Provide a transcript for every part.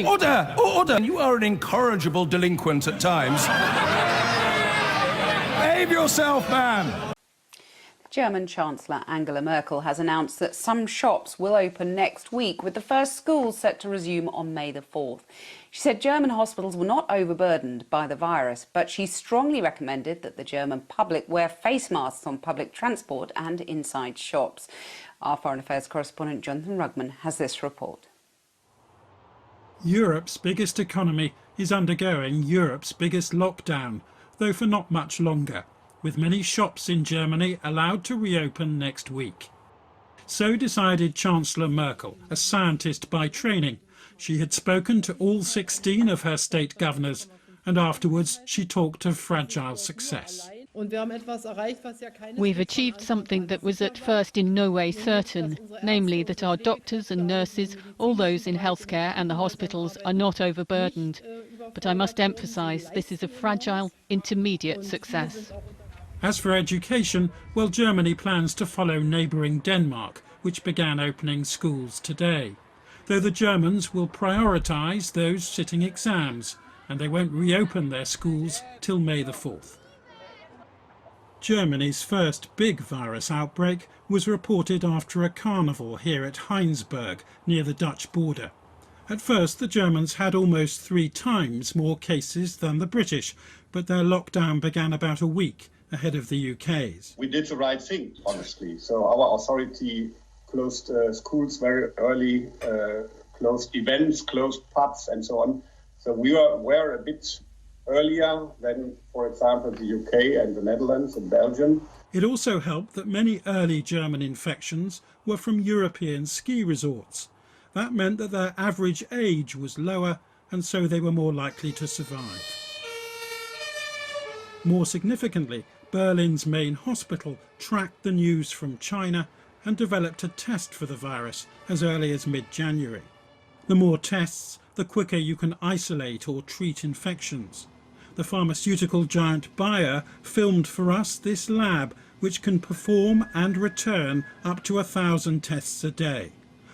Order! Order! You are an incorrigible delinquent at times. Behave yourself, man! German Chancellor Angela Merkel has announced that some shops will open next week, with the first schools set to resume on May the 4th. She said German hospitals were not overburdened by the virus, but she strongly recommended that the German public wear face masks on public transport and inside shops. Our Foreign Affairs correspondent Jonathan Rugman has this report. Europe's biggest economy is undergoing Europe's biggest lockdown, though for not much longer, with many shops in Germany allowed to reopen next week. So decided Chancellor Merkel, a scientist by training. She had spoken to all 16 of her state governors, and afterwards she talked of fragile success. We've achieved something that was at first in no way certain, namely that our doctors and nurses, all those in healthcare and the hospitals, are not overburdened. But I must emphasise this is a fragile, intermediate success. As for education, well, Germany plans to follow neighbouring Denmark, which began opening schools today. Though the Germans will prioritise those sitting exams, and they won't reopen their schools till May the 4th. Germany's first big virus outbreak was reported after a carnival here at Heinsberg, near the Dutch border. At first, the Germans had almost 3 times more cases than the British, but their lockdown began about a week ahead of the UK's. We did the right thing, honestly. So our authority closed schools very early, closed events, closed pubs and so on. So we were a bit earlier than, for example, the UK and the Netherlands and Belgium. It also helped that many early German infections were from European ski resorts. That meant that their average age was lower, and so they were more likely to survive. More significantly, Berlin's main hospital tracked the news from China and developed a test for the virus as early as mid-January. The more tests, the quicker you can isolate or treat infections. The pharmaceutical giant Bayer filmed for us this lab, which can perform and return up to 1,000 tests a day,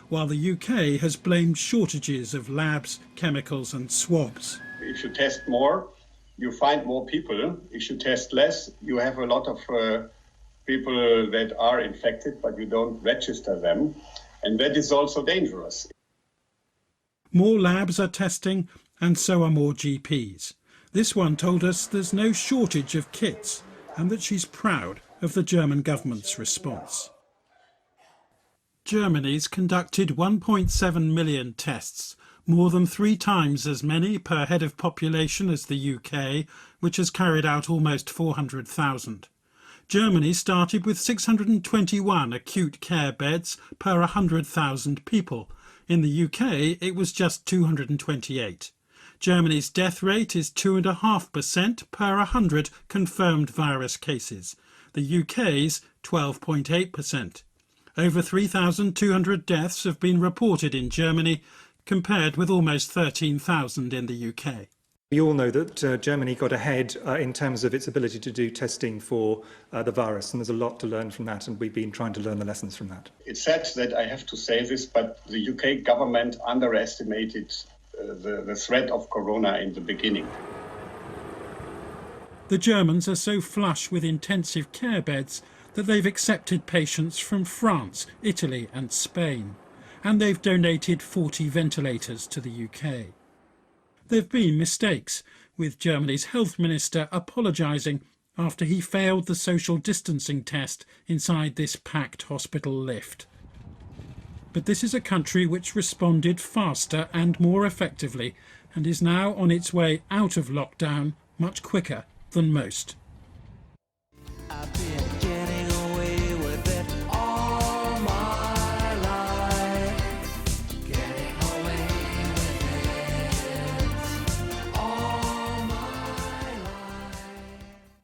while the UK has blamed shortages of labs, chemicals and swabs. If you test more, you find more people. If you test less, you have a lot of people that are infected, but you don't register them. And that is also dangerous. More labs are testing, and so are more GPs. This one told us there's no shortage of kits, and that she's proud of the German government's response. Germany's conducted 1.7 million tests, more than 3 times as many per head of population as the UK, which has carried out almost 400,000. Germany started with 621 acute care beds per 100,000 people. In the UK, it was just 228. Germany's death rate is 2.5% per 100 confirmed virus cases. The UK's 12.8%. Over 3,200 deaths have been reported in Germany, compared with almost 13,000 in the UK. We all know that Germany got ahead in terms of its ability to do testing for the virus, and there's a lot to learn from that, and we've been trying to learn the lessons from that. It's sad that I have to say this, but the UK government underestimated the threat of corona in the beginning. The Germans are so flush with intensive care beds that they've accepted patients from France, Italy and Spain, and they've donated 40 ventilators to the UK. There have been mistakes, with Germany's health minister apologising after he failed the social distancing test inside this packed hospital lift. But this is a country which responded faster and more effectively, and is now on its way out of lockdown much quicker than most.